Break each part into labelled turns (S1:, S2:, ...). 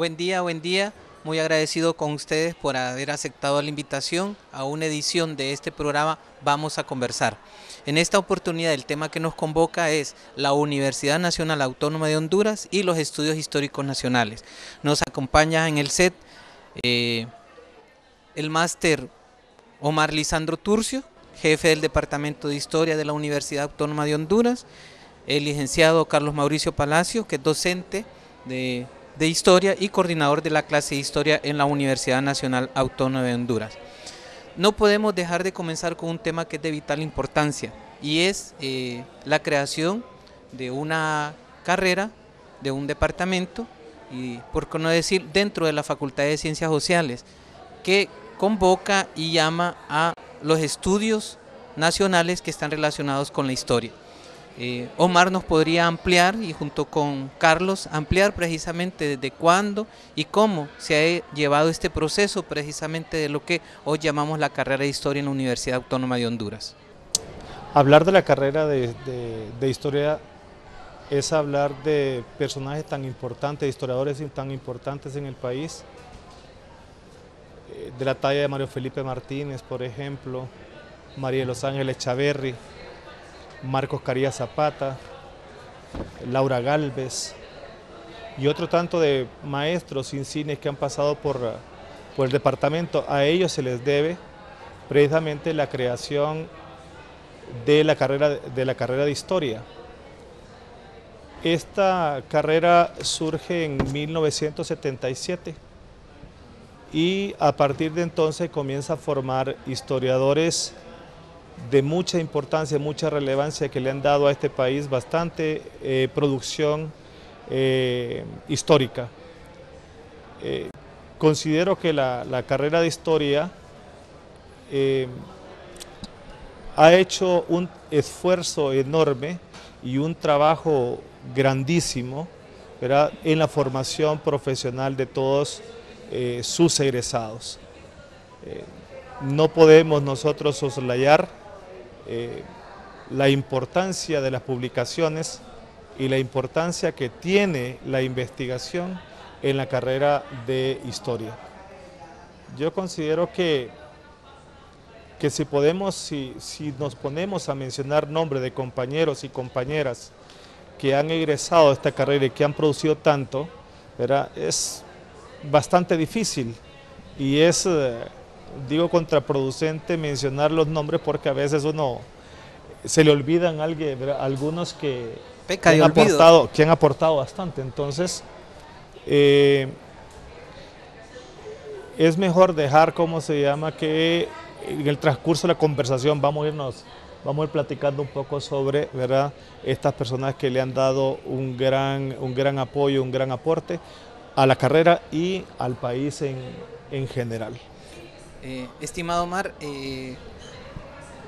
S1: Buen día, buen día. Muy agradecido con ustedes por haber aceptado la invitación a una edición de este programa Vamos a Conversar. En esta oportunidad el tema que nos convoca es la Universidad Nacional Autónoma de Honduras y los estudios históricos nacionales. Nos acompaña en el set el máster Omar Lisandro Turcio, jefe del Departamento de Historia de la Universidad Autónoma de Honduras, el licenciado Carlos Mauricio Palacio, que es docente de Historia y coordinador de la clase de Historia en la Universidad Nacional Autónoma de Honduras. No podemos dejar de comenzar con un tema que es de vital importancia y es la creación de una carrera, de un departamento y, por qué no decir, dentro de la Facultad de Ciencias Sociales, que convoca y llama a los estudios nacionales que están relacionados con la historia. Omar nos podría ampliar y junto con Carlos ampliar precisamente desde cuándo y cómo se ha llevado este proceso precisamente de lo que hoy llamamos la carrera de Historia en la Universidad Autónoma de Honduras.
S2: Hablar de la carrera de Historia es hablar de personajes tan importantes, historiadores tan importantes en el país, de la talla de Mario Felipe Martínez, por ejemplo, María de los Ángeles Chaverri, Marcos Carías Zapata, Laura Galvez y otro tanto de maestros insignes que han pasado por el departamento. A ellos se les debe precisamente la creación de la carrera de Historia. Esta carrera surge en 1977 y a partir de entonces comienza a formar historiadores de mucha importancia, mucha relevancia, que le han dado a este país bastante producción histórica. Considero que la carrera de Historia ha hecho un esfuerzo enorme y un trabajo grandísimo, ¿verdad?, en la formación profesional de todos sus egresados. No podemos nosotros soslayar la importancia de las publicaciones y la importancia que tiene la investigación en la carrera de Historia. Yo considero que si nos ponemos a mencionar nombres de compañeros y compañeras que han egresado de esta carrera y que han producido tanto, ¿verdad?, es bastante difícil y es digo contraproducente mencionar los nombres porque a veces se le olvidan algunos que han aportado bastante. Entonces es mejor dejar, que en el transcurso de la conversación vamos a ir platicando un poco sobre, ¿verdad?, estas personas que le han dado un gran apoyo, un gran aporte a la carrera y al país en general.
S1: Estimado Omar,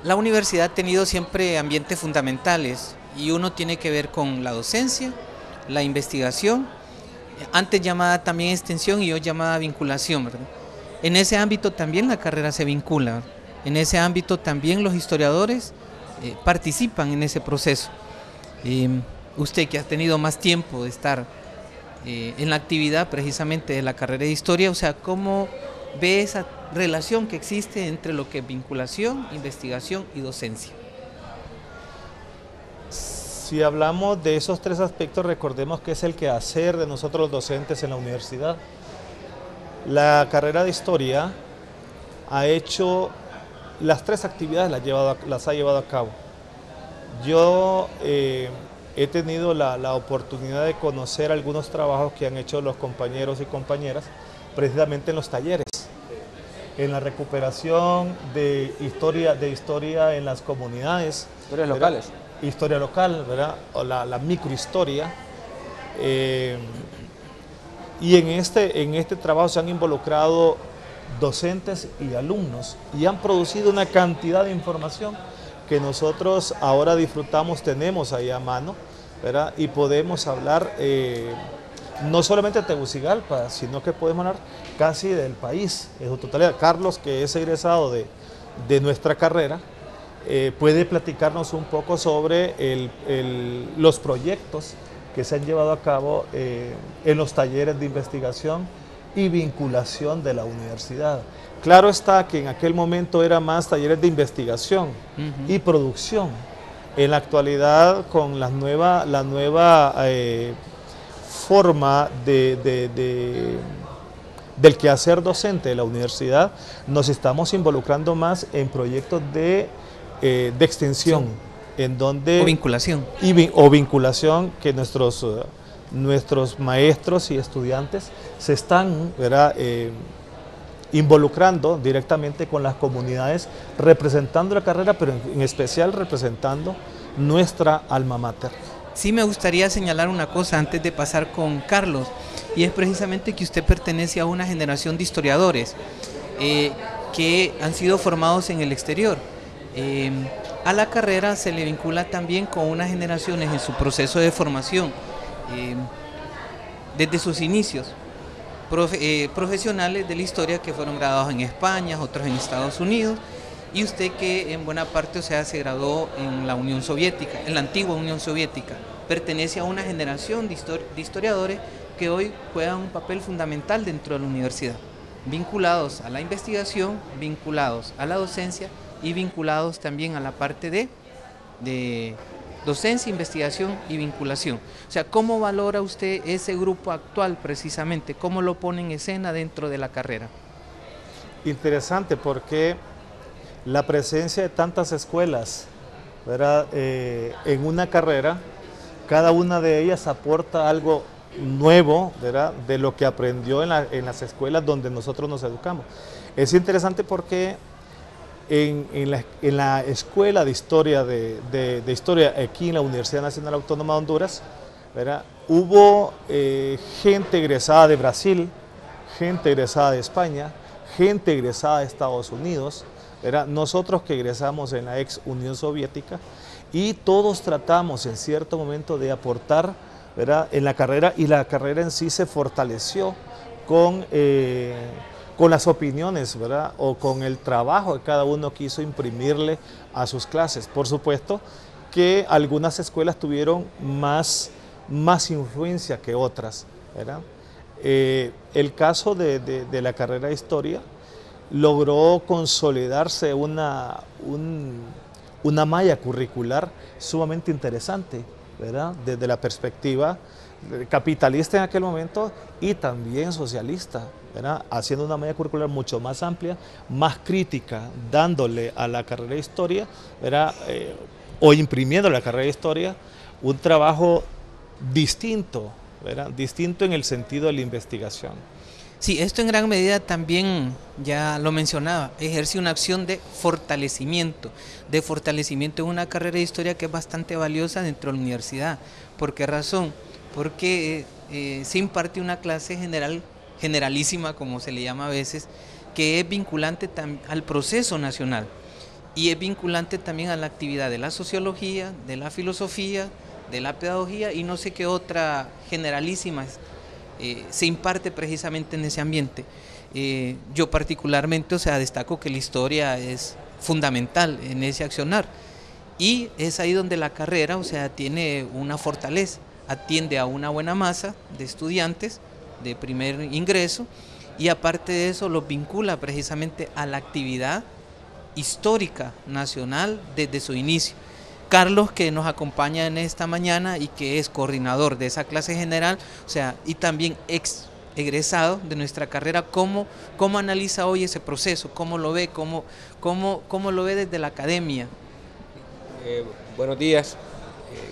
S1: la universidad ha tenido siempre ambientes fundamentales y uno tiene que ver con la docencia, la investigación, antes llamada también extensión y hoy llamada vinculación, ¿verdad? En ese ámbito también la carrera se vincula, ¿verdad? En ese ámbito también los historiadores participan en ese proceso. Usted que ha tenido más tiempo de estar en la actividad precisamente de la carrera de Historia, o sea, ¿cómo ve esa relación que existe entre lo que es vinculación, investigación y docencia?
S2: Si hablamos de esos tres aspectos, recordemos que es el quehacer de nosotros los docentes en la universidad. La carrera de Historia ha hecho las tres actividades, las ha llevado a cabo. Yo he tenido la oportunidad de conocer algunos trabajos que han hecho los compañeros y compañeras precisamente en los talleres, en la recuperación de historia en las comunidades.
S3: Historias locales.
S2: Historia local, ¿verdad?, o la microhistoria. Y en este trabajo se han involucrado docentes y alumnos y han producido una cantidad de información que nosotros ahora disfrutamos, tenemos ahí a mano, ¿verdad?, y podemos hablar no solamente de Tegucigalpa, sino que podemos hablar casi del país en su totalidad. Carlos, que es egresado de nuestra carrera, puede platicarnos un poco sobre los proyectos que se han llevado a cabo en los talleres de investigación y vinculación de la universidad. Claro está que en aquel momento era más talleres de investigación y producción. En la actualidad, con la nueva forma del quehacer docente de la universidad, nos estamos involucrando más en proyectos de extensión, en donde,
S1: o vinculación.
S2: O vinculación que nuestros maestros y estudiantes se están, ¿verdad?, involucrando directamente con las comunidades, representando la carrera, pero en especial representando nuestra alma mater.
S1: Sí, me gustaría señalar una cosa antes de pasar con Carlos, y es precisamente que usted pertenece a una generación de historiadores que han sido formados en el exterior. A la carrera se le vincula también con unas generaciones en su proceso de formación, desde sus inicios, profesionales de la historia que fueron graduados en España, otros en Estados Unidos, y usted que en buena parte, o sea, se graduó en la Unión Soviética, en la antigua Unión Soviética, pertenece a una generación de historiadores que hoy juegan un papel fundamental dentro de la universidad, vinculados a la investigación, vinculados a la docencia y vinculados también a la parte de docencia, investigación y vinculación. O sea, ¿cómo valora usted ese grupo actual precisamente? ¿Cómo lo pone en escena dentro de la carrera?
S2: Interesante, porque la presencia de tantas escuelas, ¿verdad?, en una carrera, cada una de ellas aporta algo nuevo, ¿verdad?, de lo que aprendió en las escuelas donde nosotros nos educamos. Es interesante porque en la Escuela de Historia de Historia aquí en la Universidad Nacional Autónoma de Honduras, ¿verdad?, hubo gente egresada de Brasil, gente egresada de España, gente egresada de Estados Unidos, ¿verdad?, nosotros que egresamos en la ex Unión Soviética, y todos tratamos en cierto momento de aportar, ¿verdad?, en la carrera, y la carrera en sí se fortaleció con las opiniones, ¿verdad?, o con el trabajo que cada uno quiso imprimirle a sus clases. Por supuesto que algunas escuelas tuvieron más influencia que otras, ¿verdad? El caso de la carrera de Historia logró consolidarse una malla curricular sumamente interesante, ¿verdad?, desde la perspectiva capitalista en aquel momento y también socialista, ¿verdad?, haciendo una malla curricular mucho más amplia, más crítica, dándole a la carrera de Historia, ¿verdad?, o imprimiendo a la carrera de Historia un trabajo distinto, ¿verdad?, distinto en el sentido de la investigación.
S1: Sí, esto en gran medida también, ya lo mencionaba, ejerce una acción de fortalecimiento en una carrera de historia que es bastante valiosa dentro de la universidad. ¿Por qué razón? Porque se imparte una clase generalísima, como se le llama a veces, que es vinculante al proceso nacional y es vinculante también a la actividad de la sociología, de la filosofía, de la pedagogía y no sé qué otra generalísima se imparte precisamente en ese ambiente. Yo particularmente, o sea, destaco que la historia es fundamental en ese accionar y es ahí donde la carrera, o sea, tiene una fortaleza, atiende a una buena masa de estudiantes de primer ingreso y aparte de eso los vincula precisamente a la actividad histórica nacional desde su inicio. Carlos, que nos acompaña en esta mañana y que es coordinador de esa clase general, o sea, y también egresado de nuestra carrera, ¿cómo analiza hoy ese proceso? ¿Cómo lo ve? ¿Cómo lo ve desde la academia?
S3: Buenos días,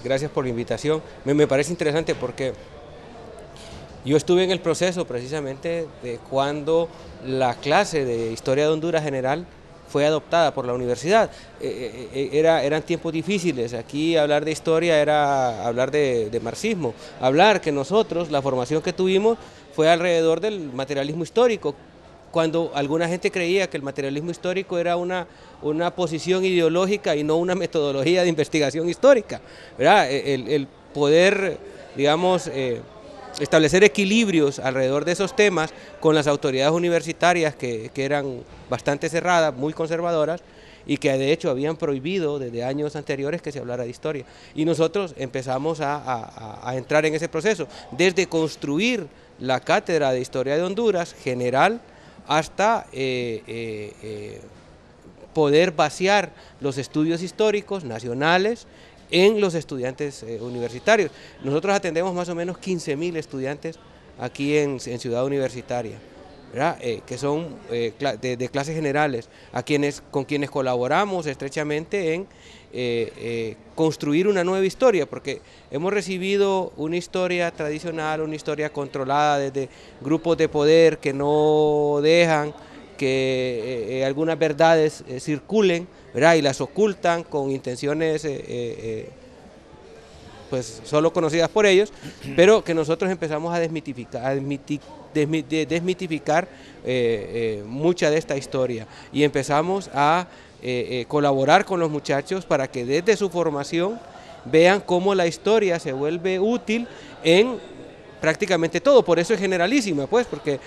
S3: gracias por la invitación. Me parece interesante porque yo estuve en el proceso precisamente de cuando la clase de Historia de Honduras General fue adoptada por la universidad. Eran tiempos difíciles, aquí hablar de historia era hablar de marxismo, hablar que nosotros, la formación que tuvimos fue alrededor del materialismo histórico, cuando alguna gente creía que el materialismo histórico era una posición ideológica y no una metodología de investigación histórica, ¿verdad? El poder, digamos, establecer equilibrios alrededor de esos temas con las autoridades universitarias que eran bastante cerradas, muy conservadoras, y que de hecho habían prohibido desde años anteriores que se hablara de historia. Y nosotros empezamos a entrar en ese proceso, desde construir la Cátedra de Historia de Honduras general hasta poder vaciar los estudios históricos nacionales en los estudiantes universitarios. Nosotros atendemos más o menos 15.000 estudiantes aquí en Ciudad Universitaria, ¿verdad? Que son de clases generales, con quienes colaboramos estrechamente en construir una nueva historia, porque hemos recibido una historia tradicional, una historia controlada desde grupos de poder que no dejan que algunas verdades circulen, ¿verdad? Y las ocultan con intenciones pues solo conocidas por ellos, pero que nosotros empezamos a desmitificar, mucha de esta historia, y empezamos a colaborar con los muchachos para que desde su formación vean cómo la historia se vuelve útil en prácticamente todo. Por eso es generalísima, pues, porque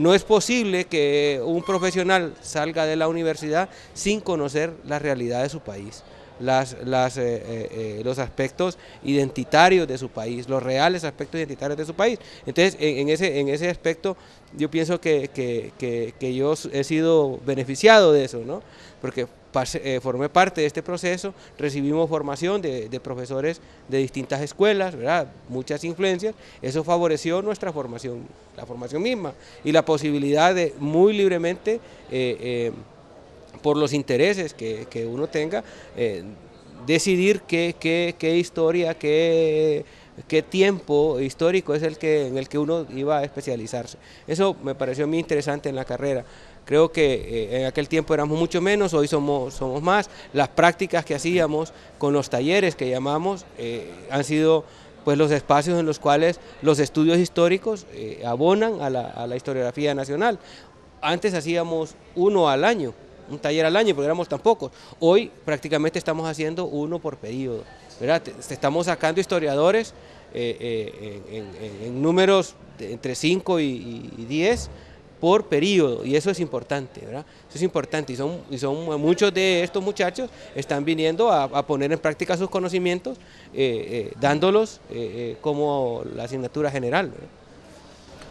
S3: no es posible que un profesional salga de la universidad sin conocer la realidad de su país, los aspectos identitarios de su país, los reales aspectos identitarios de su país. Entonces, en ese aspecto, yo pienso que yo he sido beneficiado de eso, ¿no? Porque formé parte de este proceso, recibimos formación de profesores de distintas escuelas, ¿verdad? Muchas influencias, eso favoreció nuestra formación, la formación misma, y la posibilidad de muy libremente, por los intereses que uno tenga, decidir qué historia, qué tiempo histórico es en el que uno iba a especializarse. Eso me pareció muy interesante en la carrera. Creo que en aquel tiempo éramos mucho menos, hoy somos más. Las prácticas que hacíamos con los talleres que llamamos han sido pues los espacios en los cuales los estudios históricos abonan a la historiografía nacional. Antes hacíamos uno al año, un taller al año, porque éramos tan pocos. Hoy prácticamente estamos haciendo uno por periodo, ¿verdad? Estamos sacando historiadores en números entre 5 y 10 por periodo, y eso es importante, ¿verdad? Eso es importante, y son muchos de estos muchachos están viniendo a poner en práctica sus conocimientos, dándolos como la asignatura general, ¿verdad?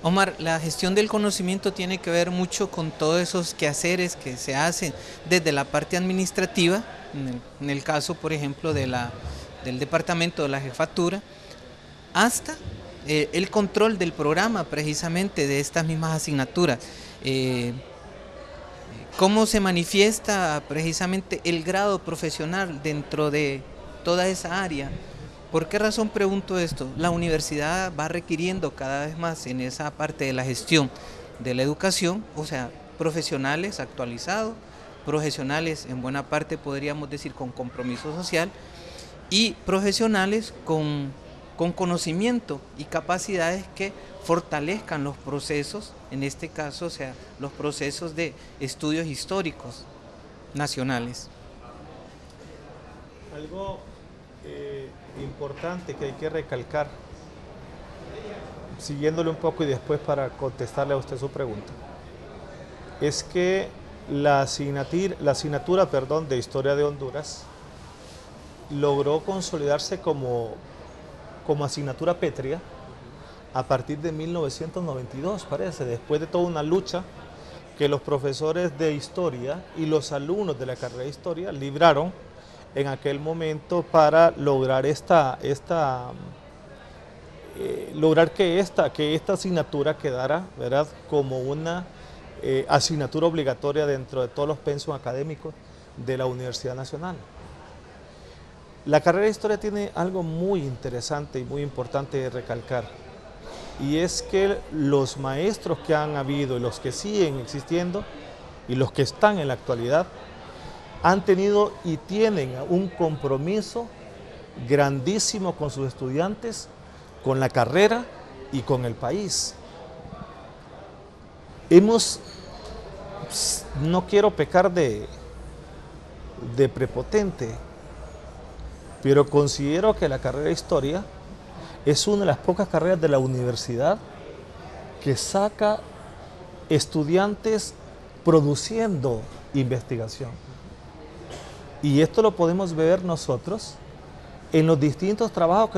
S1: Omar, la gestión del conocimiento tiene que ver mucho con todos esos quehaceres que se hacen desde la parte administrativa, en el caso, por ejemplo, del departamento de la jefatura, hasta el control del programa, precisamente, de estas mismas asignaturas. ¿Cómo se manifiesta precisamente el grado profesional dentro de toda esa área? ¿Por qué razón pregunto esto? La universidad va requiriendo cada vez más en esa parte de la gestión de la educación, o sea, profesionales actualizados, profesionales en buena parte podríamos decir con compromiso social, y profesionales con conocimiento y capacidades que fortalezcan los procesos, en este caso, o sea, los procesos de estudios históricos nacionales.
S2: Algo importante que hay que recalcar, siguiéndole un poco y después para contestarle a usted su pregunta, es que la asignatura de Historia de Honduras logró consolidarse como asignatura pétrea a partir de 1992, parece, después de toda una lucha que los profesores de historia y los alumnos de la carrera de historia libraron en aquel momento para lograr lograr que esta asignatura quedara, ¿verdad?, como una asignatura obligatoria dentro de todos los pensos académicos de la Universidad Nacional. La carrera de historia tiene algo muy interesante y muy importante de recalcar, y es que los maestros que han habido y los que siguen existiendo y los que están en la actualidad han tenido y tienen un compromiso grandísimo con sus estudiantes, con la carrera y con el país. No quiero pecar de prepotente, pero considero que la carrera de historia es una de las pocas carreras de la universidad que saca estudiantes produciendo investigación. Y esto lo podemos ver nosotros en los distintos trabajos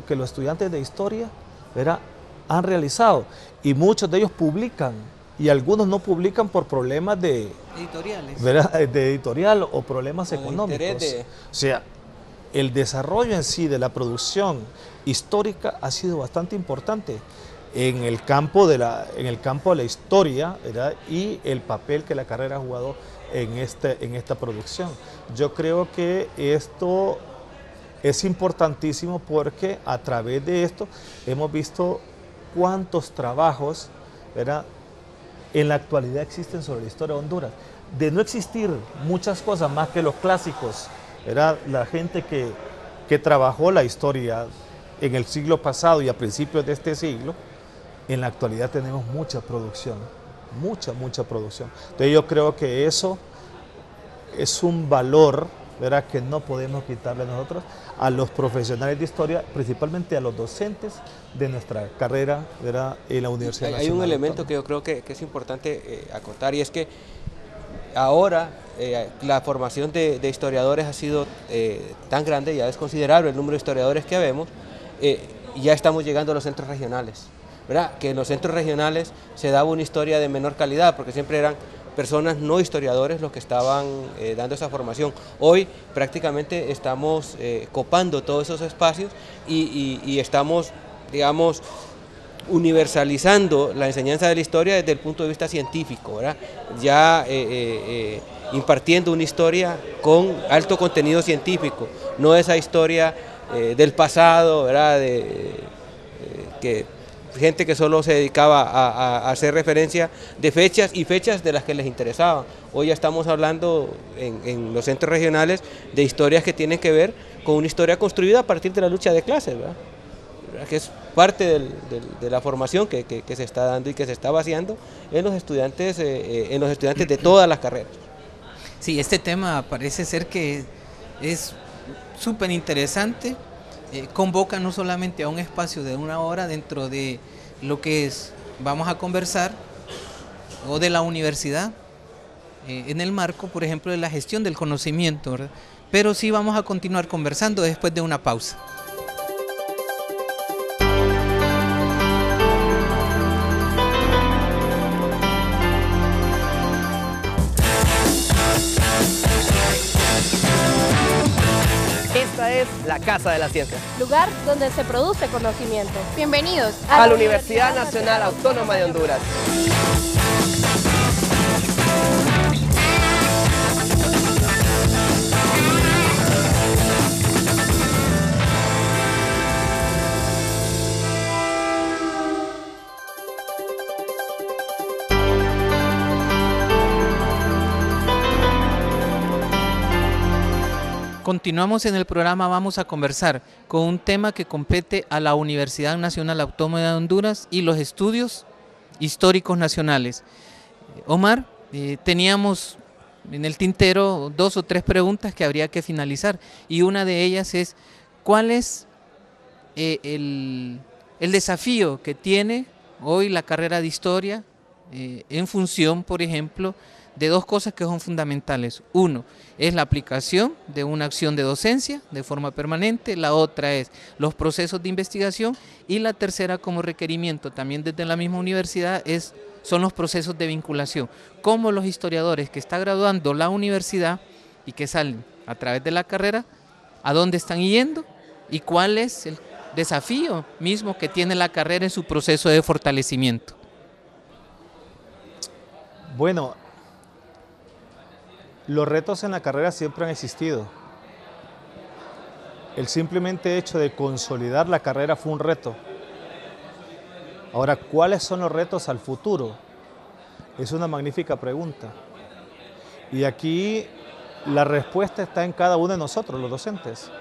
S2: que los estudiantes de historia, ¿verdad?, han realizado. Y muchos de ellos publican, y algunos no publican por problemas de
S1: editoriales,
S2: ¿verdad?, de editorial o problemas económicos. O sea, el desarrollo en sí de la producción histórica ha sido bastante importante en el campo de la historia, ¿verdad?, y el papel que la carrera ha jugado en esta producción. Yo creo que esto es importantísimo porque a través de esto hemos visto cuántos trabajos, ¿verdad?, en la actualidad existen sobre la historia de Honduras. De no existir muchas cosas más que los clásicos, ¿verdad?, la gente que trabajó la historia en el siglo pasado y a principios de este siglo, en la actualidad tenemos mucha producción, mucha producción. Entonces yo creo que eso es un valor, ¿verdad?, que no podemos quitarle nosotros a los profesionales de historia, principalmente a los docentes de nuestra carrera, ¿verdad?, en la Universidad Nacional.
S3: Hay un elemento que yo creo que es importante acotar, y es que ahora la formación de historiadores ha sido tan grande, ya es considerable el número de historiadores que habemos, y ya estamos llegando a los centros regionales, ¿verdad? Que en los centros regionales se daba una historia de menor calidad, porque siempre eran personas no historiadores los que estaban dando esa formación. Hoy prácticamente estamos copando todos esos espacios y estamos, digamos, universalizando la enseñanza de la historia desde el punto de vista científico, ¿verdad? Ya impartiendo una historia con alto contenido científico, no esa historia del pasado, ¿verdad?, que gente que solo se dedicaba a hacer referencia de fechas y fechas de las que les interesaba. Hoy ya estamos hablando en los centros regionales de historias que tienen que ver con una historia construida a partir de la lucha de clases, ¿verdad?, que es parte de la formación que se está dando y que se está vaciando en los estudiantes de todas las carreras.
S1: Sí, este tema parece ser que es súper interesante. Convoca no solamente a un espacio de 1 hora dentro de lo que vamos a conversar, o de la universidad, en el marco, por ejemplo, de la gestión del conocimiento, ¿verdad?, pero sí vamos a continuar conversando después de una pausa.
S4: Esta es la Casa de la Ciencia,
S5: lugar donde se produce conocimiento.
S6: Bienvenidos
S4: a la Universidad Nacional Autónoma de Honduras.
S1: Continuamos en el programa. Vamos a conversar con un tema que compete a la Universidad Nacional Autónoma de Honduras y los estudios históricos nacionales. Omar, teníamos en el tintero 2 o 3 preguntas que habría que finalizar, y una de ellas es: ¿cuál es el desafío que tiene hoy la carrera de historia en función, por ejemplo, de 2 cosas que son fundamentales? Uno es la aplicación de una acción de docencia de forma permanente, la otra es los procesos de investigación, y la tercera, como requerimiento también desde la misma universidad, son los procesos de vinculación. Cómo los historiadores que está graduando la universidad y que salen a través de la carrera, a dónde están yendo y cuál es el desafío mismo que tiene la carrera en su proceso de fortalecimiento.
S2: Bueno, los retos en la carrera siempre han existido. El simplemente hecho de consolidar la carrera fue un reto. Ahora, ¿cuáles son los retos al futuro? Es una magnífica pregunta. Y aquí la respuesta está en cada uno de nosotros, los docentes.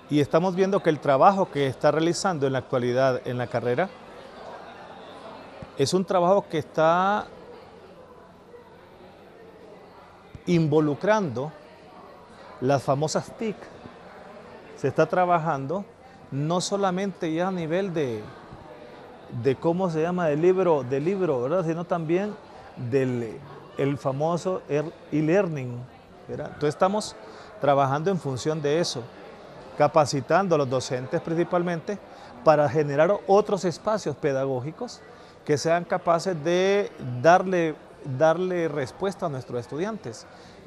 S2: Y estamos viendo que el trabajo que está realizando en la actualidad en la carrera es un trabajo que está involucrando las famosas TIC. Se está trabajando no solamente ya a nivel de cómo se llama, del libro, ¿verdad?, sino también del famoso e-learning, ¿verdad? Entonces estamos trabajando en función de eso, capacitando a los docentes principalmente para generar otros espacios pedagógicos que sean capaces de darle respuesta a nuestros estudiantes.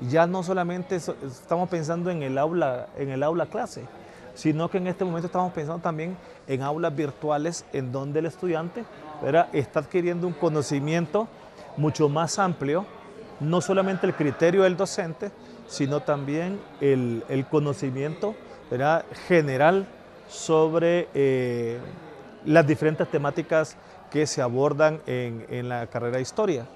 S2: Ya no solamente estamos pensando en el aula clase, sino que en este momento estamos pensando también en aulas virtuales en donde el estudiante, ¿verdad?, está adquiriendo un conocimiento mucho más amplio, no solamente el criterio del docente, sino también el conocimiento, ¿verdad?, general sobre las diferentes temáticas que se abordan en la carrera de Historia.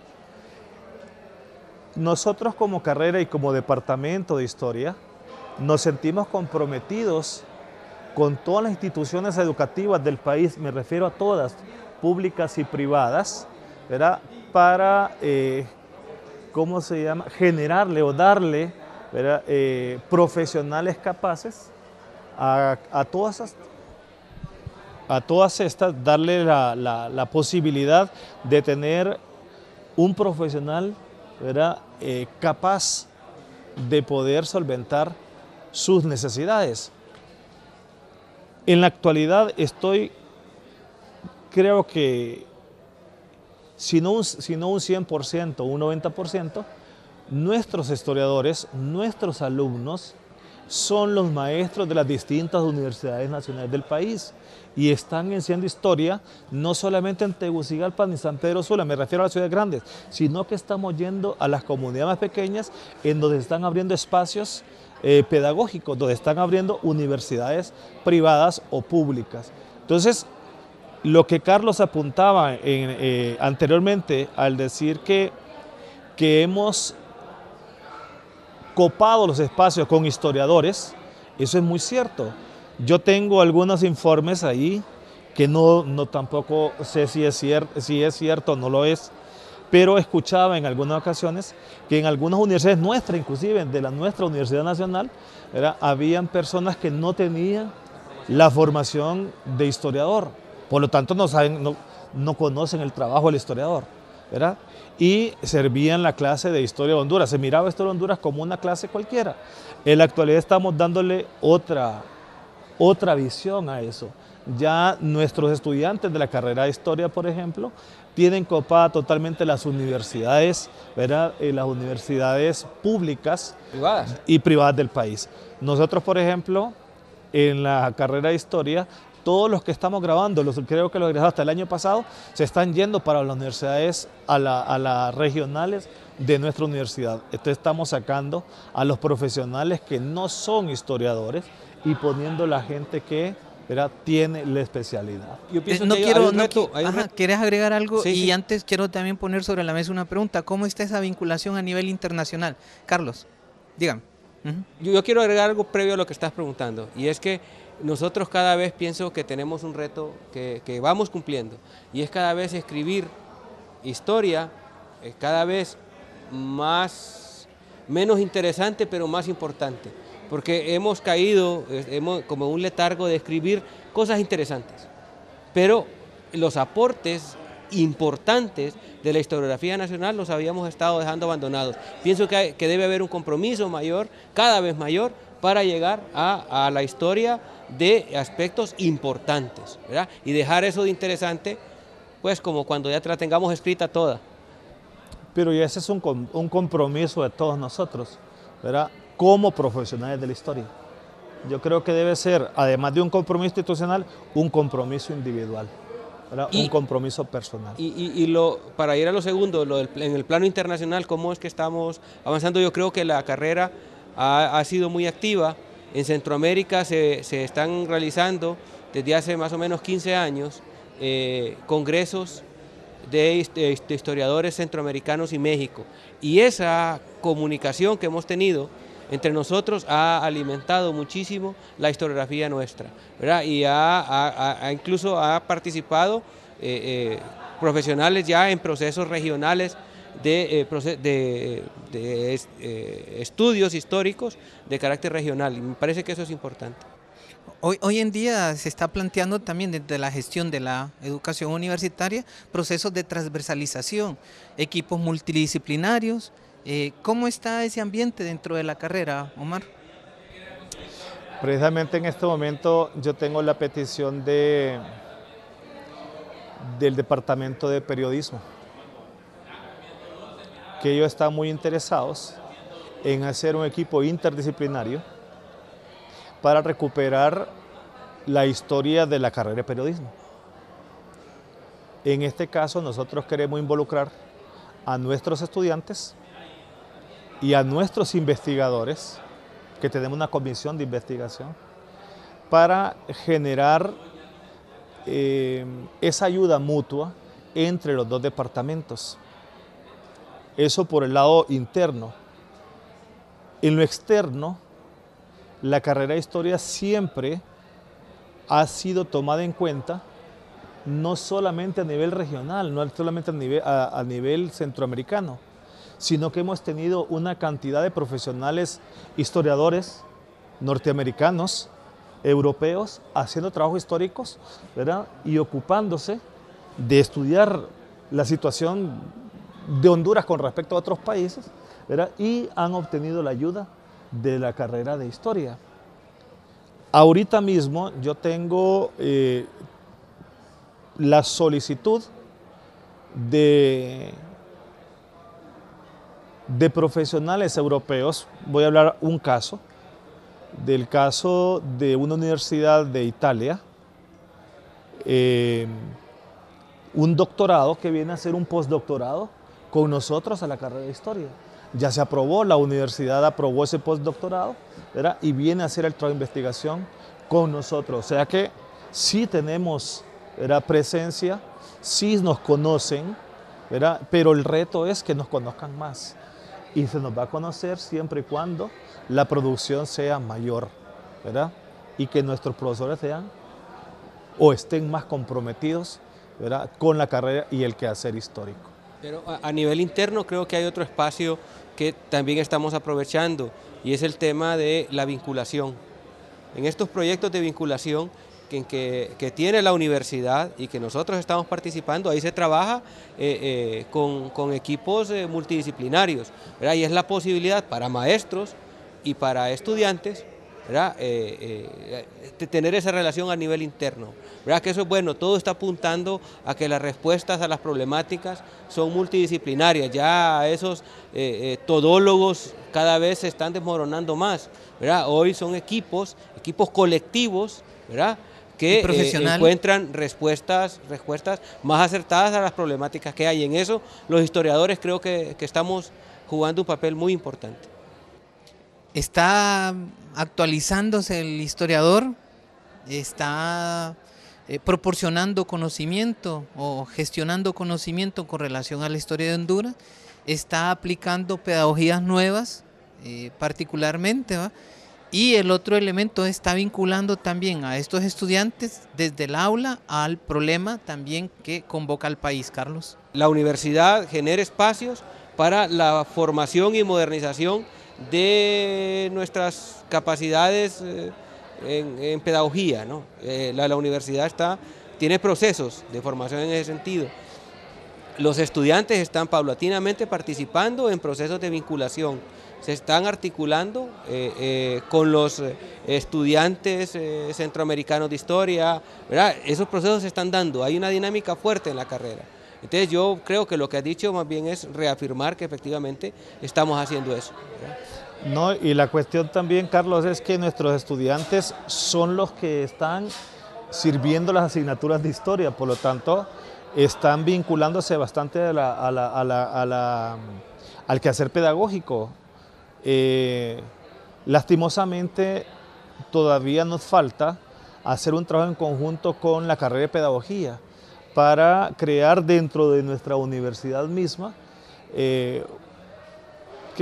S2: Nosotros como carrera y como departamento de Historia nos sentimos comprometidos con todas las instituciones educativas del país, me refiero a todas, públicas y privadas, ¿verdad?, para, ¿cómo se llama?, generarle o darle, ¿verdad?, profesionales capaces a todas estas, darle la posibilidad de tener un profesional, ¿verdad?, capaz de poder solventar sus necesidades. En la actualidad creo que si no un 100%, un 90%, nuestros historiadores, nuestros alumnos, son los maestros de las distintas universidades nacionales del país y están enseñando historia no solamente en Tegucigalpa ni San Pedro Sula, me refiero a las ciudades grandes, sino que estamos yendo a las comunidades más pequeñas en donde están abriendo espacios pedagógicos, donde están abriendo universidades privadas o públicas. Entonces, lo que Carlos apuntaba anteriormente al decir que hemos copado los espacios con historiadores, eso es muy cierto. Yo tengo algunos informes ahí que no tampoco sé si es cierto o no lo es, pero escuchaba en algunas ocasiones que en algunas universidades nuestras, inclusive de nuestra Universidad Nacional, habían personas que no tenían la formación de historiador, por lo tanto no conocen el trabajo del historiador, ¿verdad? Y servían la clase de Historia de Honduras. Se miraba Historia de Honduras como una clase cualquiera. En la actualidad estamos dándole otra visión a eso. Ya nuestros estudiantes de la carrera de Historia, por ejemplo, tienen copada totalmente las universidades, ¿verdad?, las universidades públicas y privadas del país. Nosotros, por ejemplo, en la carrera de Historia, todos los que estamos grabando, creo que los egresados hasta el año pasado, se están yendo para las universidades, a las regionales de nuestra universidad. Entonces estamos sacando a los profesionales que no son historiadores y poniendo la gente que, ¿verdad?, tiene la especialidad.
S3: Yo pienso que
S1: ¿quieres agregar algo?
S3: Sí,
S1: y
S3: sí.
S1: antes quiero también poner sobre la mesa una pregunta. ¿Cómo está esa vinculación a nivel internacional? Carlos, dígame.
S3: Yo quiero agregar algo previo a lo que estás preguntando, y es que nosotros cada vez pienso que tenemos un reto que vamos cumpliendo, y es cada vez escribir historia, cada vez menos interesante, pero más importante, porque hemos caído como un letargo de escribir cosas interesantes, pero los aportes importantes de la historiografía nacional los habíamos estado dejando abandonados. Pienso que debe haber un compromiso mayor, cada vez mayor, para llegar a la historia de aspectos importantes, ¿verdad? Y dejar eso de interesante, pues como cuando ya la tengamos escrita toda.
S2: Pero ya ese es un compromiso de todos nosotros, ¿verdad?, como profesionales de la historia. Yo creo que debe ser, además de un compromiso institucional, un compromiso individual, ¿verdad?, un compromiso personal.
S3: Para ir a lo segundo, en el plano internacional, ¿cómo es que estamos avanzando? Yo creo que la carrera ha sido muy activa. En Centroamérica se están realizando desde hace más o menos 15 años congresos de historiadores centroamericanos y México. Y esa comunicación que hemos tenido entre nosotros ha alimentado muchísimo la historiografía nuestra, ¿verdad? Y incluso ha participado profesionales ya en procesos regionales de estudios históricos de carácter regional, y me parece que eso es importante.
S1: Hoy en día se está planteando también desde la gestión de la educación universitaria procesos de transversalización, equipos multidisciplinarios ¿Cómo está ese ambiente dentro de la carrera, Omar?
S2: Precisamente en este momento yo tengo la petición del Departamento de Periodismo, que ellos están muy interesados en hacer un equipo interdisciplinario para recuperar la historia de la carrera de periodismo. En este caso nosotros queremos involucrar a nuestros estudiantes y a nuestros investigadores, que tenemos una comisión de investigación, para generar esa ayuda mutua entre los dos departamentos. Eso por el lado interno. En lo externo, la carrera de historia siempre ha sido tomada en cuenta, no solamente a nivel regional, no solamente a nivel centroamericano, sino que hemos tenido una cantidad de profesionales historiadores norteamericanos, europeos, haciendo trabajos históricos, ¿verdad? Y ocupándose de estudiar la situación de Honduras con respecto a otros países, ¿verdad? Y han obtenido la ayuda de la carrera de historia. Ahorita mismo yo tengo la solicitud de profesionales europeos. Voy a hablar un caso, del caso de una universidad de Italia, un doctorado que viene a hacer un postdoctorado con nosotros a la carrera de historia. Ya se aprobó, la universidad aprobó ese postdoctorado, ¿verdad? Y viene a hacer el trabajo de investigación con nosotros. O sea que sí tenemos, ¿verdad?, presencia, sí nos conocen, ¿verdad? Pero el reto es que nos conozcan más. Y se nos va a conocer siempre y cuando la producción sea mayor, ¿verdad? Y que nuestros profesores sean o estén más comprometidos, ¿verdad?, con la carrera y el quehacer histórico.
S3: Pero a nivel interno creo que hay otro espacio que también estamos aprovechando, y es el tema de la vinculación. En estos proyectos de vinculación que tiene la universidad y que nosotros estamos participando, ahí se trabaja con equipos multidisciplinarios, ¿verdad? Y es la posibilidad para maestros y para estudiantes, ¿verdad?, tener esa relación a nivel interno, ¿verdad? Que eso es bueno. Todo está apuntando a que las respuestas a las problemáticas son multidisciplinarias. Ya esos todólogos cada vez se están desmoronando más, ¿verdad? Hoy son equipos colectivos, ¿verdad?, que encuentran respuestas más acertadas a las problemáticas que hay. En eso los historiadores creo que estamos jugando un papel muy importante.
S1: ¿Está actualizándose el historiador? ¿Está proporcionando conocimiento o gestionando conocimiento con relación a la historia de Honduras? ¿Está aplicando pedagogías nuevas particularmente, ¿va? Y el otro elemento está vinculando también a estos estudiantes desde el aula al problema también que convoca al país, Carlos.
S3: La universidad genera espacios para la formación y modernización de nuestras capacidades en pedagogía, ¿no? La universidad tiene procesos de formación en ese sentido. Los estudiantes están paulatinamente participando en procesos de vinculación, se están articulando con los estudiantes centroamericanos de historia, ¿verdad? Esos procesos se están dando, hay una dinámica fuerte en la carrera. Entonces yo creo que lo que has dicho más bien es reafirmar que efectivamente estamos haciendo eso, ¿verdad?
S2: No, y la cuestión también, Carlos, es que nuestros estudiantes son los que están sirviendo las asignaturas de historia, por lo tanto están vinculándose bastante al quehacer pedagógico. Lastimosamente todavía nos falta hacer un trabajo en conjunto con la carrera de pedagogía para crear dentro de nuestra universidad misma, qué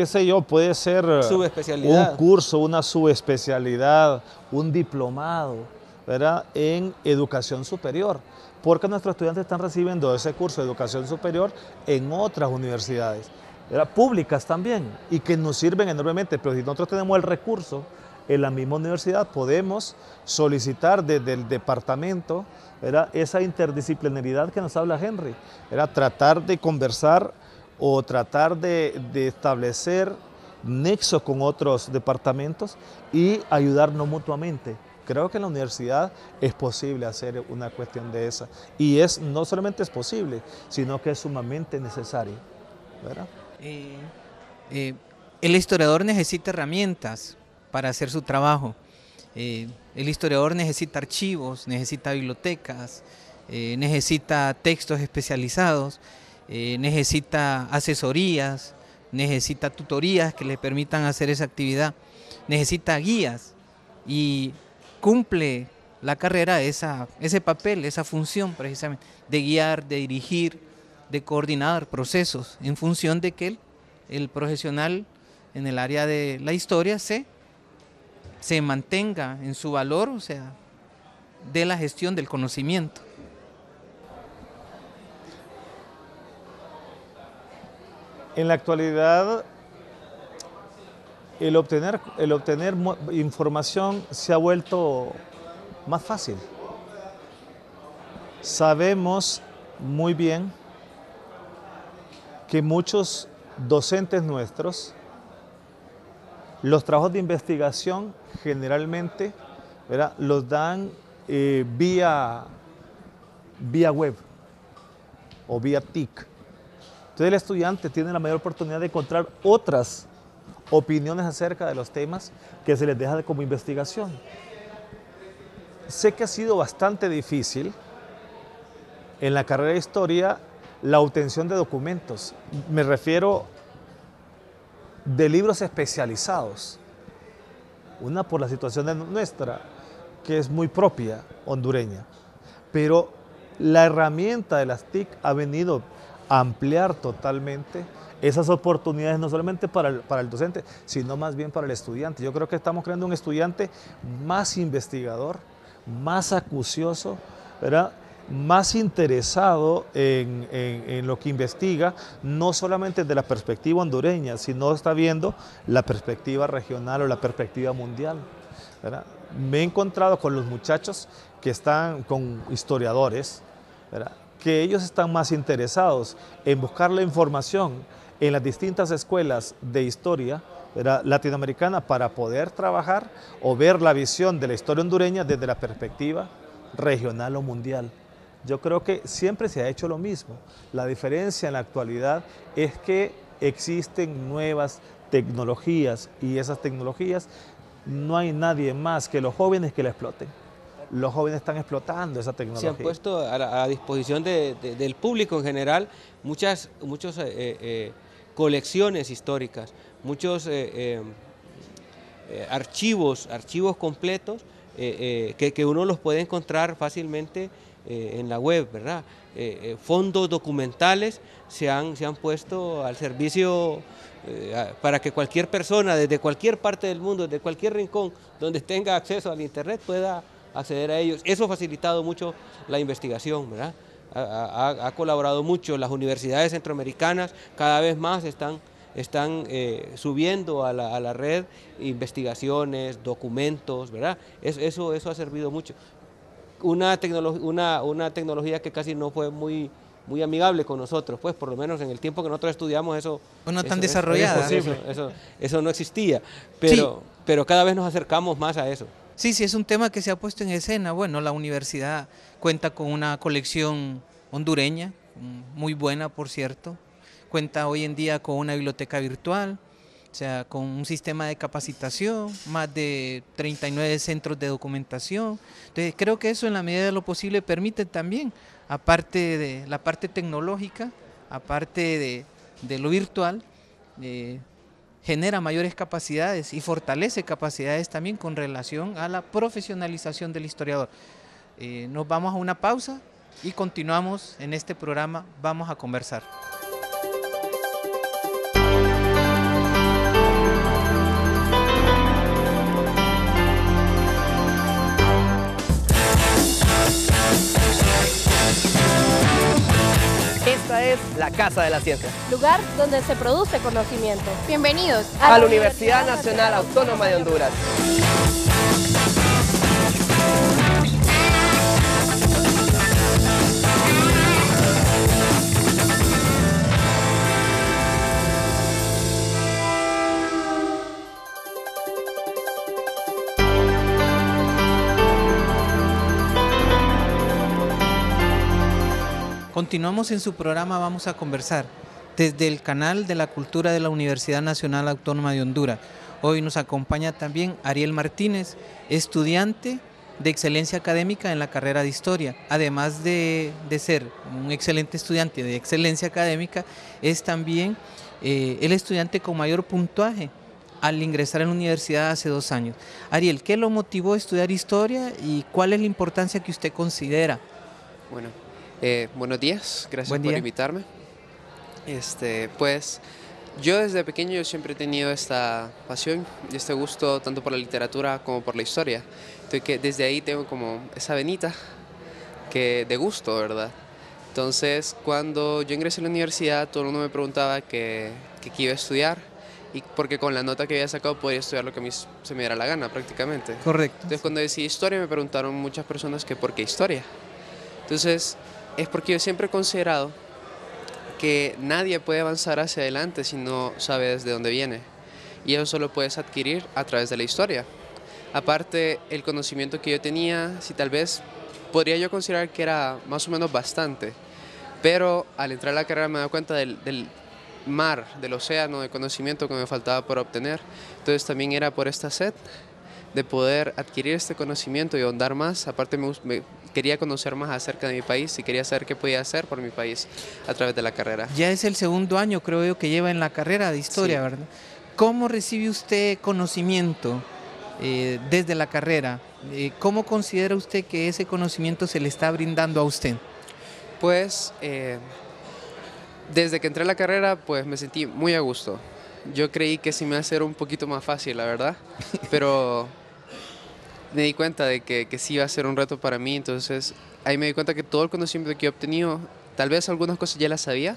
S2: sé yo, puede ser un curso, una subespecialidad, un diplomado, ¿verdad?, en educación superior, porque nuestros estudiantes están recibiendo ese curso de educación superior en otras universidades, ¿verdad?, públicas también, y que nos sirven enormemente. Pero si nosotros tenemos el recurso en la misma universidad, podemos solicitar desde el departamento, ¿verdad?, esa interdisciplinaridad que nos habla Henry, ¿verdad?, tratar de conversar o tratar de establecer nexos con otros departamentos y ayudarnos mutuamente. Creo que en la universidad es posible hacer una cuestión de esa. Y no solamente es posible, sino que es sumamente necesario, ¿verdad?
S1: El historiador necesita herramientas para hacer su trabajo. El historiador necesita archivos, necesita bibliotecas, necesita textos especializados, necesita asesorías, necesita tutorías que le permitan hacer esa actividad, necesita guías y cumple la carrera ese papel, esa función precisamente de guiar, de dirigir, de coordinar procesos en función de que el profesional en el área de la historia se mantenga en su valor, o sea, de la gestión del conocimiento.
S2: En la actualidad, el obtener información se ha vuelto más fácil. Sabemos muy bien que muchos docentes nuestros, los trabajos de investigación generalmente, ¿verdad?, los dan vía web o vía TIC. Entonces el estudiante tiene la mayor oportunidad de encontrar otras opiniones acerca de los temas que se les deja como investigación. Sé que ha sido bastante difícil en la carrera de historia la obtención de documentos. Me refiero de libros especializados. Una por la situación nuestra, que es muy propia, hondureña. Pero la herramienta de las TIC ha venido a ampliar totalmente esas oportunidades, no solamente para el docente, sino más bien para el estudiante. Yo creo que estamos creando un estudiante más investigador, más acucioso, ¿verdad?, más interesado en lo que investiga, no solamente desde la perspectiva hondureña, sino está viendo la perspectiva regional o la perspectiva mundial, ¿verdad? Me he encontrado con los muchachos que están con historiadores, ¿verdad?, que ellos están más interesados en buscar la información en las distintas escuelas de historia, ¿verdad?, latinoamericana, para poder trabajar o ver la visión de la historia hondureña desde la perspectiva regional o mundial. Yo creo que siempre se ha hecho lo mismo. La diferencia en la actualidad es que existen nuevas tecnologías y esas tecnologías no hay nadie más que los jóvenes que la exploten. Los jóvenes están explotando esa tecnología.
S3: Se han puesto a la disposición del público en general muchas colecciones históricas, muchos archivos completos que uno los puede encontrar fácilmente en la web, ¿verdad? Fondos documentales se han puesto al servicio para que cualquier persona desde cualquier parte del mundo, desde cualquier rincón donde tenga acceso al internet pueda acceder a ellos. Eso ha facilitado mucho la investigación, ¿verdad? Ha colaborado mucho. Las universidades centroamericanas cada vez más están subiendo a la red investigaciones, documentos, ¿verdad? Eso ha servido mucho. Una tecnología que casi no fue muy amigable con nosotros, pues por lo menos en el tiempo que nosotros estudiamos eso
S1: no tan desarrollada.
S3: Eso no existía, pero cada vez nos acercamos más a eso.
S1: Sí, es un tema que se ha puesto en escena. Bueno, la universidad cuenta con una colección hondureña, muy buena por cierto, cuenta hoy en día con una biblioteca virtual, o sea, con un sistema de capacitación, más de 39 centros de documentación. Entonces creo que eso en la medida de lo posible permite también, aparte de la parte tecnológica, aparte de lo virtual, genera mayores capacidades y fortalece capacidades también con relación a la profesionalización del historiador. Nos vamos a una pausa y continuamos en este programa Vamos a Conversar.
S4: Esta es la Casa de la Ciencia.
S5: Lugar donde se produce conocimiento.
S6: Bienvenidos
S4: A la Universidad Nacional Autónoma de Honduras.
S1: Continuamos en su programa Vamos a Conversar, desde el canal de la Cultura de la Universidad Nacional Autónoma de Honduras. Hoy nos acompaña también Ariel Martínez, estudiante de excelencia académica en la carrera de Historia. Además de ser un excelente estudiante de excelencia académica, es también el estudiante con mayor puntaje al ingresar en la universidad hace 2 años. Ariel, ¿qué lo motivó a estudiar Historia y cuál es la importancia que usted considera?
S6: Bueno, buenos días, gracias por invitarme. Pues yo desde pequeño yo siempre he tenido esta pasión y este gusto tanto por la literatura como por la historia. Entonces que desde ahí tengo como esa venita de gusto, ¿verdad? Entonces cuando yo ingresé a la universidad todo el mundo me preguntaba qué iba a estudiar, y porque con la nota que había sacado podía estudiar lo que a mí se me diera la gana prácticamente.
S1: Correcto.
S6: Entonces cuando decidí Historia me preguntaron muchas personas que ¿por qué Historia? Entonces es porque yo siempre he considerado que nadie puede avanzar hacia adelante si no sabe desde dónde viene, y eso solo puedes adquirir a través de la historia. Aparte, el conocimiento que yo tenía, si tal vez podría yo considerar que era más o menos bastante, pero al entrar a la carrera me he dado cuenta del mar, del océano de conocimiento que me faltaba por obtener. Entonces también era por esta sed de poder adquirir este conocimiento y ahondar más. Aparte quería conocer más acerca de mi país y quería saber qué podía hacer por mi país a través de la carrera.
S1: Ya es el 2.º año, creo yo, que lleva en la carrera de Historia, sí, ¿verdad? ¿Cómo recibe usted conocimiento desde la carrera? ¿Cómo considera usted que ese conocimiento se le está brindando a usted?
S6: Pues desde que entré a la carrera pues me sentí muy a gusto. Yo creí que sí me iba a ser un poquito más fácil, la verdad, pero me di cuenta de que sí iba a ser un reto para mí. Entonces ahí me di cuenta que todo el conocimiento que he obtenido, tal vez algunas cosas ya las sabía,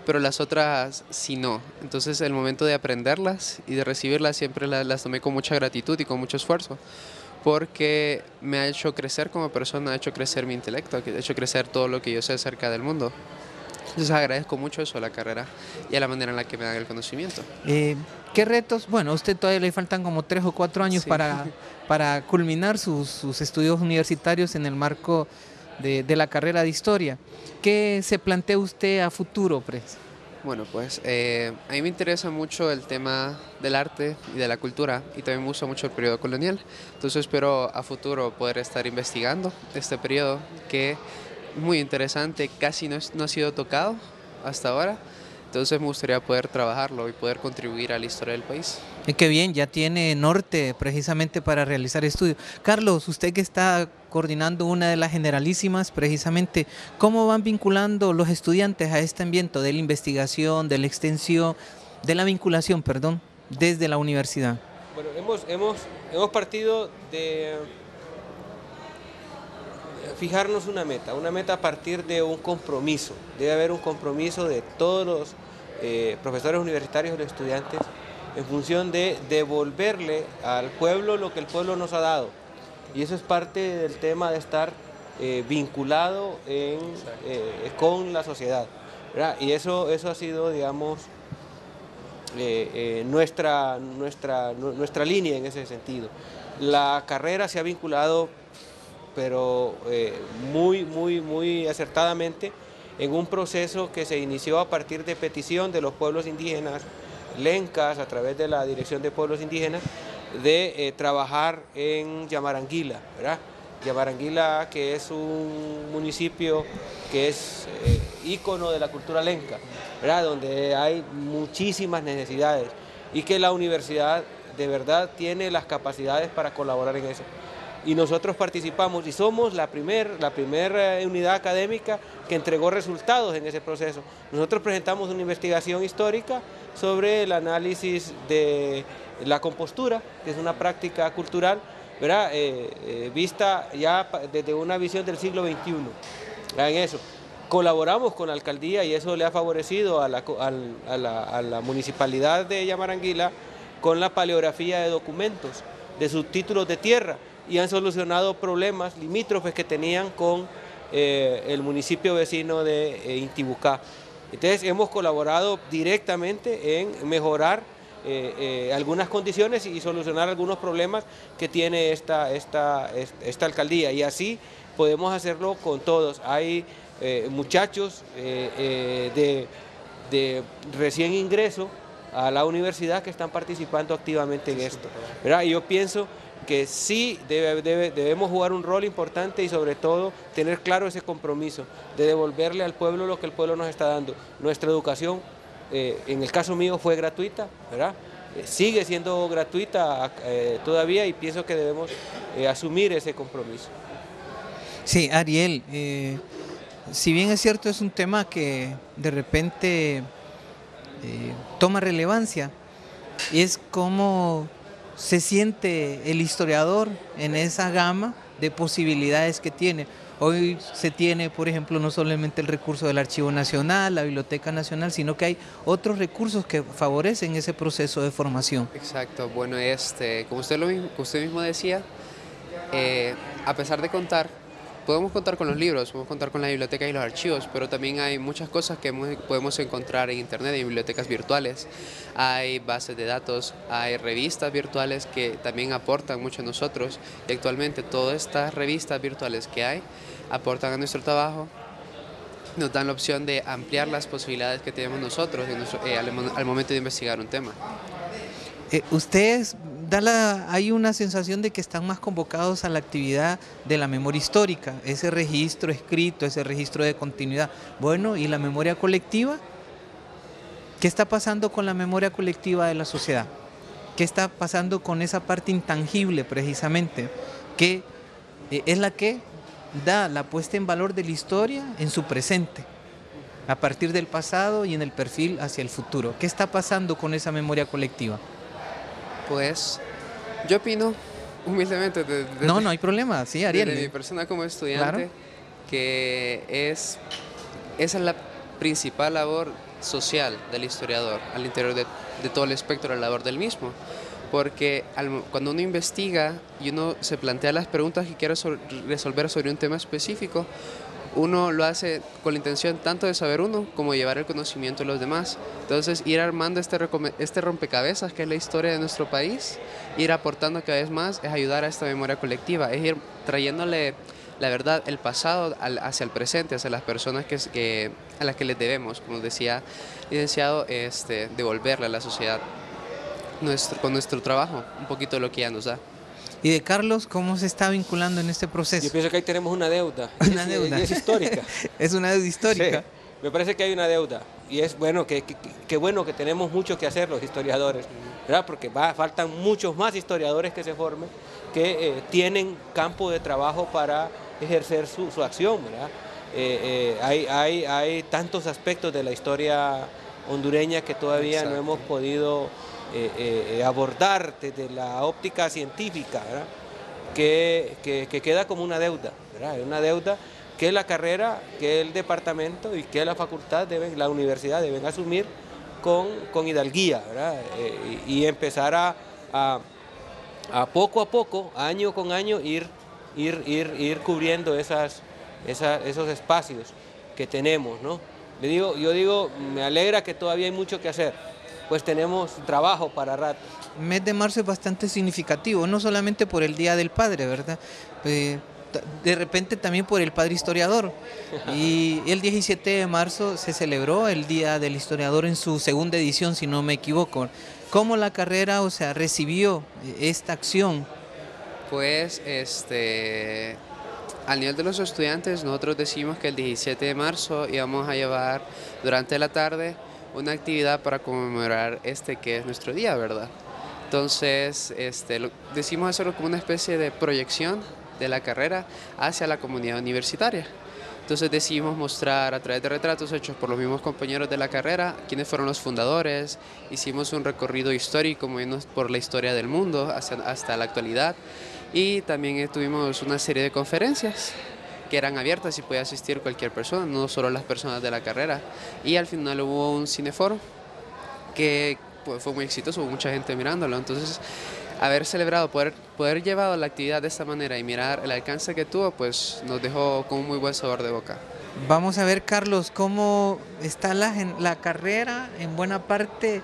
S6: pero las otras sí no. Entonces el momento de aprenderlas y de recibirlas siempre las tomé con mucha gratitud y con mucho esfuerzo, porque me ha hecho crecer como persona, ha hecho crecer mi intelecto, ha hecho crecer todo lo que yo sé acerca del mundo. Entonces agradezco mucho eso a la carrera y a la manera en la que me dan el conocimiento.
S1: ¿Qué retos? Bueno, a usted todavía le faltan como 3 o 4 años, sí, para culminar sus estudios universitarios en el marco de la carrera de Historia. ¿Qué se plantea usted a futuro, Pres?
S6: Bueno, pues a mí me interesa mucho el tema del arte y de la cultura, y también me gusta mucho el periodo colonial. Entonces espero a futuro poder estar investigando este periodo que muy interesante, casi no ha sido tocado hasta ahora. Entonces me gustaría poder trabajarlo y poder contribuir a la historia del país.
S1: Qué bien, ya tiene norte precisamente para realizar estudios. Carlos, usted que está coordinando una de las generalísimas, precisamente, ¿cómo van vinculando los estudiantes a este ambiente de la investigación, de la extensión, de la vinculación, perdón, desde la universidad?
S3: Bueno, hemos partido de fijarnos una meta a partir de un compromiso. Debe haber un compromiso de todos los profesores universitarios y los estudiantes en función de devolverle al pueblo lo que el pueblo nos ha dado. Y eso es parte del tema de estar vinculado con la sociedad, ¿verdad? Y eso ha sido, digamos, nuestra línea en ese sentido. La carrera se ha vinculado, pero muy acertadamente, en un proceso que se inició a partir de petición de los pueblos indígenas, lencas, a través de la Dirección de Pueblos Indígenas, de trabajar en Yamaranguila, ¿verdad? Yamaranguila, que es un municipio que es ícono de la cultura lenca, ¿verdad? Donde hay muchísimas necesidades y que la universidad de verdad tiene las capacidades para colaborar en eso. Y nosotros participamos y somos la primera unidad académica que entregó resultados en ese proceso. Nosotros presentamos una investigación histórica sobre el análisis de la compostura, que es una práctica cultural, ¿verdad? Vista ya desde una visión del siglo XXI. En eso colaboramos con la alcaldía y eso le ha favorecido a la municipalidad de Yamaranguila con la paleografía de documentos, de sus títulos de tierra, y han solucionado problemas limítrofes que tenían con el municipio vecino de Intibucá. Entonces hemos colaborado directamente en mejorar algunas condiciones y solucionar algunos problemas que tiene esta alcaldía, y así podemos hacerlo con todos. Hay muchachos de recién ingreso a la universidad que están participando activamente en esto, ¿verdad? Y yo pienso que sí debemos jugar un rol importante y sobre todo tener claro ese compromiso de devolverle al pueblo lo que el pueblo nos está dando. Nuestra educación, en el caso mío, fue gratuita, ¿verdad? Sigue siendo gratuita todavía y pienso que debemos asumir ese compromiso.
S1: Sí, Ariel, si bien es cierto, es un tema que de repente toma relevancia, es cómo se siente el historiador en esa gama de posibilidades que tiene. Hoy se tiene, por ejemplo, no solamente el recurso del Archivo Nacional, la Biblioteca Nacional, sino que hay otros recursos que favorecen ese proceso de formación.
S6: Exacto, bueno, como usted mismo decía, a pesar de podemos contar con los libros, podemos contar con la biblioteca y los archivos, pero también hay muchas cosas que podemos encontrar en internet, en bibliotecas virtuales, hay bases de datos, hay revistas virtuales que también aportan mucho a nosotros, y actualmente todas estas revistas virtuales que hay aportan a nuestro trabajo, nos dan la opción de ampliar las posibilidades que tenemos nosotros al momento de investigar un tema.
S1: Ustedes hay una sensación de que están más convocados a la actividad de la memoria histórica, ese registro escrito, ese registro de continuidad. Bueno, ¿y la memoria colectiva? ¿Qué está pasando con la memoria colectiva de la sociedad? ¿Qué está pasando con esa parte intangible precisamente, que es la que da la puesta en valor de la historia en su presente, a partir del pasado y en el perfil hacia el futuro? ¿Qué está pasando con esa memoria colectiva?
S6: Pues yo opino humildemente
S1: no hay problema, sí, Ariel.
S6: Desde mi persona como estudiante, claro, que esa es la principal labor social del historiador al interior de todo el espectro de la labor del mismo, porque cuando uno investiga y uno se plantea las preguntas que quiere resolver sobre un tema específico, uno lo hace con la intención tanto de saber uno como llevar el conocimiento de los demás. Entonces, ir armando este rompecabezas que es la historia de nuestro país, ir aportando cada vez más, es ayudar a esta memoria colectiva, es ir trayéndole la verdad, el pasado hacia el presente, hacia las personas a las que les debemos, como decía el licenciado, devolverle a la sociedad con nuestro trabajo un poquito de lo que ya nos da.
S1: ¿Y de Carlos, cómo se está vinculando en este proceso?
S3: Yo pienso que ahí tenemos una deuda.
S1: Una deuda.
S3: Es histórica.
S1: Es una deuda histórica.
S3: Sí, me parece que hay una deuda. Y es bueno que tenemos mucho que hacer los historiadores, ¿verdad? Porque faltan muchos más historiadores que se formen, que tienen campo de trabajo para ejercer su acción, ¿verdad? Hay tantos aspectos de la historia hondureña que todavía no hemos podido abordar desde la óptica científica, ¿verdad? Que queda como una deuda, ¿verdad? Una deuda que la carrera, que el departamento y que la facultad la universidad deben asumir con hidalguía, ¿verdad? Y empezar a poco a poco, año con año, ir cubriendo esos espacios que tenemos, ¿no? Yo digo, me alegra que todavía hay mucho que hacer, pues tenemos trabajo para rato.
S1: El mes de marzo es bastante significativo, no solamente por el Día del Padre, ¿verdad? De repente también por el Padre Historiador. Y el 17 de marzo se celebró el Día del Historiador en su segunda edición, si no me equivoco. ¿Cómo la carrera, recibió esta acción?
S6: Pues, al nivel de los estudiantes, nosotros decimos que el 17 de marzo íbamos a llevar durante la tarde una actividad para conmemorar que es nuestro día, ¿verdad? Entonces, decimos hacerlo como una especie de proyección de la carrera hacia la comunidad universitaria. Entonces decidimos mostrar a través de retratos hechos por los mismos compañeros de la carrera quiénes fueron los fundadores, hicimos un recorrido histórico moviéndonos por la historia del mundo hasta la actualidad, y también tuvimos una serie de conferencias que eran abiertas y podía asistir cualquier persona, no solo las personas de la carrera, y al final hubo un cineforo que fue muy exitoso, hubo mucha gente mirándolo. Entonces haber celebrado, poder llevado la actividad de esta manera y mirar el alcance que tuvo, pues nos dejó con un muy buen sabor de boca.
S1: Vamos a ver, Carlos, cómo está la carrera en buena parte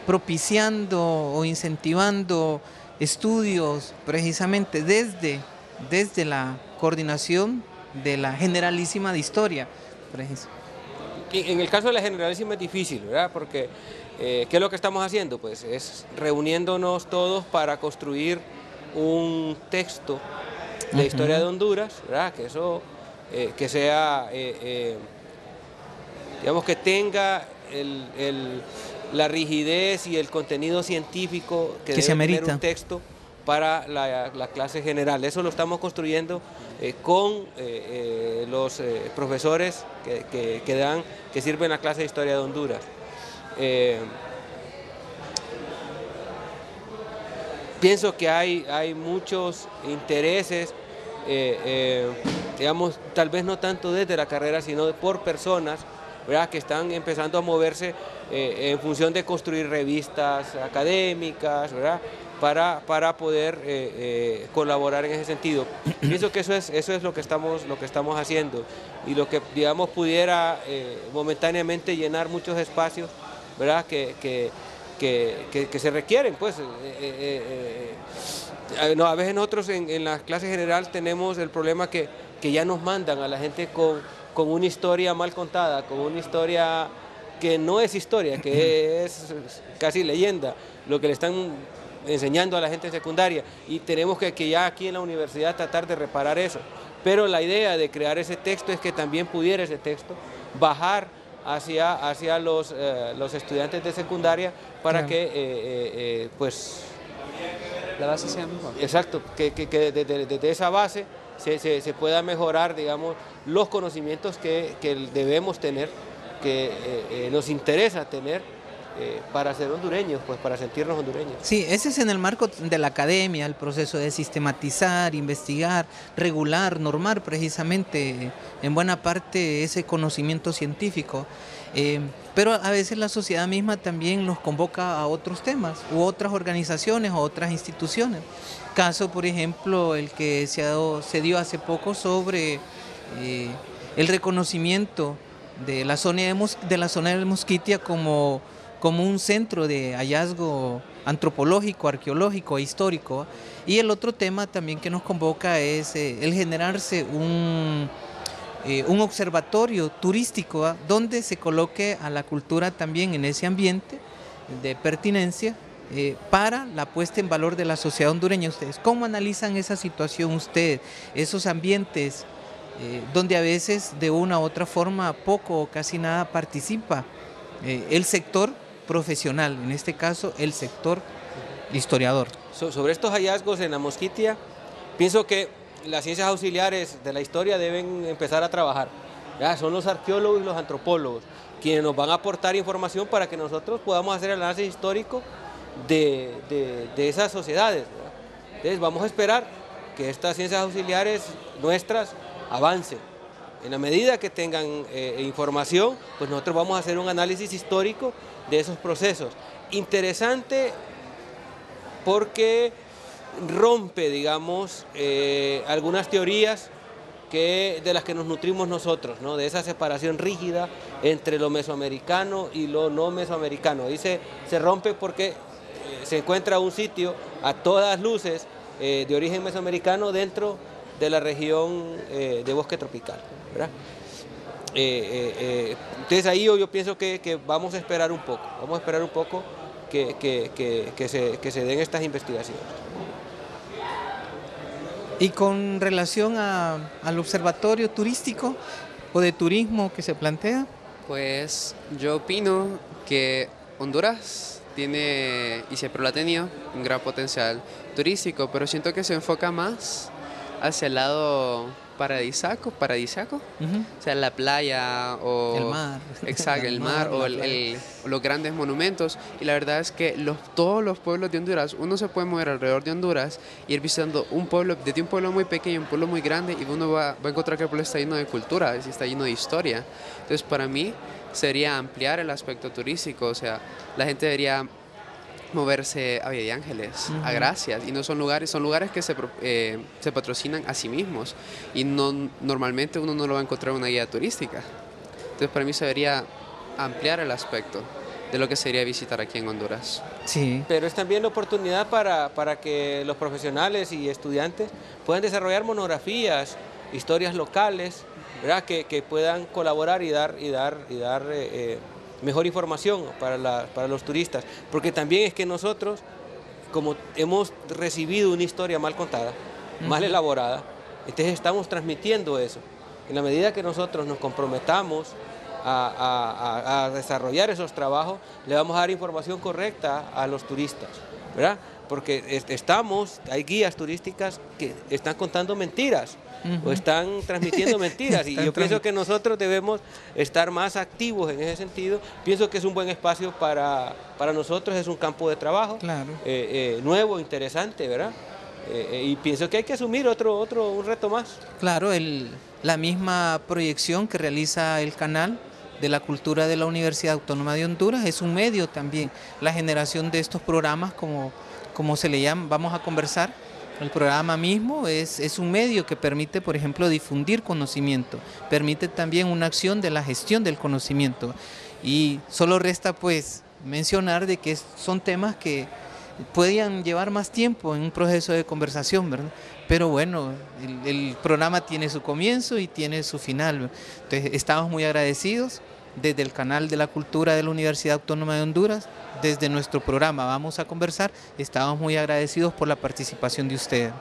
S1: propiciando o incentivando estudios precisamente desde la coordinación de la Generalísima de Historia, por ejemplo.
S3: En el caso de la Generalísima es difícil, ¿verdad? Porque ¿qué es lo que estamos haciendo? Pues es reuniéndonos todos para construir un texto de historia de Honduras, ¿verdad? Que eso, que sea, digamos, que tenga la rigidez y el contenido científico que debe
S1: se amerita
S3: tener un texto para la clase general. Eso lo estamos construyendo con los profesores que sirven la clase de historia de Honduras. Pienso que hay muchos intereses, digamos, tal vez no tanto desde la carrera, sino por personas, ¿verdad?, que están empezando a moverse en función de construir revistas académicas, ¿verdad?, para poder colaborar en ese sentido. Pienso que eso es lo que estamos haciendo, y lo que, digamos, pudiera momentáneamente llenar muchos espacios, ¿verdad?, que se requieren, pues. No, a veces nosotros en la clase general tenemos el problema que ya nos mandan a la gente con una historia mal contada, con una historia que no es historia, que es casi leyenda, lo que le están enseñando a la gente en secundaria, y tenemos que ya aquí en la universidad tratar de reparar eso. Pero la idea de crear ese texto es que también pudiera ese texto bajar hacia los estudiantes de secundaria para que pues
S6: la base sea mejor.
S3: Exacto, que desde esa base se pueda mejorar, digamos, los conocimientos que debemos tener, que nos interesa tener para ser hondureños, pues para sentirnos hondureños.
S1: Sí, ese es en el marco de la academia, el proceso de sistematizar, investigar, regular, normar precisamente en buena parte ese conocimiento científico. Pero a veces la sociedad misma también los convoca a otros temas u otras organizaciones o otras instituciones. Caso, por ejemplo, el que se dio hace poco sobre el reconocimiento de la zona del Mosquitia como un centro de hallazgo antropológico, arqueológico e histórico. Y el otro tema también que nos convoca es el generarse un observatorio turístico donde se coloque a la cultura también en ese ambiente de pertinencia para la puesta en valor de la sociedad hondureña. ¿Ustedes cómo analizan esa situación ustedes, esos ambientes donde a veces de una u otra forma poco o casi nada participa el sector profesional, en este caso el sector historiador?
S3: Sobre estos hallazgos en la Mosquitia, pienso que las ciencias auxiliares de la historia deben empezar a trabajar. Ya, son los arqueólogos y los antropólogos quienes nos van a aportar información para que nosotros podamos hacer el análisis histórico de esas sociedades, ¿verdad? Entonces vamos a esperar que estas ciencias auxiliares nuestras avancen. En la medida que tengan información, pues nosotros vamos a hacer un análisis histórico de esos procesos. Interesante porque rompe, digamos, algunas teorías de las que nos nutrimos nosotros, ¿no?, de esa separación rígida entre lo mesoamericano y lo no mesoamericano. Ahí se rompe porque se encuentra un sitio a todas luces de origen mesoamericano dentro de la región de bosque tropical, ¿verdad? Entonces ahí yo pienso que vamos a esperar un poco, que se den estas investigaciones.
S1: Y con relación al observatorio turístico o de turismo que se plantea.
S6: Pues yo opino que Honduras tiene, y siempre lo ha tenido, un gran potencial turístico, pero siento que se enfoca más hacia el lado paradisíaco, o sea, la playa o
S1: el mar.
S6: Exacto, el mar o los grandes monumentos. Y la verdad es que todos los pueblos de Honduras, uno se puede mover alrededor de Honduras y ir visitando un pueblo, desde un pueblo muy pequeño a un pueblo muy grande, y uno va a encontrar que el pueblo está lleno de cultura, está lleno de historia. Entonces, para mí sería ampliar el aspecto turístico, o sea, la gente debería moverse a Villa de Ángeles, a Gracias, y no son lugares que se patrocinan a sí mismos, y normalmente uno no lo va a encontrar en una guía turística. Entonces, para mí se debería ampliar el aspecto de lo que sería visitar aquí en Honduras.
S1: Sí.
S3: Pero es también la oportunidad para que los profesionales y estudiantes puedan desarrollar monografías historias locales, ¿verdad? Que puedan colaborar y dar mejor información para los turistas, porque también es que nosotros, como hemos recibido una historia mal contada, mal elaborada, entonces estamos transmitiendo eso. En la medida que nosotros nos comprometamos a desarrollar esos trabajos, le vamos a dar información correcta a los turistas, ¿verdad? Porque hay guías turísticas que están contando mentiras, o están transmitiendo mentiras, y yo pienso que nosotros debemos estar más activos en ese sentido. Pienso que es un buen espacio para nosotros, es un campo de trabajo, claro, nuevo, interesante, ¿verdad? Y pienso que hay que asumir un reto más.
S1: Claro, la misma proyección que realiza el canal de la cultura de la Universidad Autónoma de Honduras es un medio también. La generación de estos programas, como se le llama, vamos a conversar. El programa mismo es un medio que permite, por ejemplo, difundir conocimiento, permite también una acción de la gestión del conocimiento. Y solo resta pues mencionar de que son temas que podían llevar más tiempo en un proceso de conversación, ¿verdad? Pero bueno, el programa tiene su comienzo y tiene su final, ¿verdad? Entonces estamos muy agradecidos desde el canal de la cultura de la Universidad Autónoma de Honduras, desde nuestro programa Vamos a Conversar, estamos muy agradecidos por la participación de ustedes.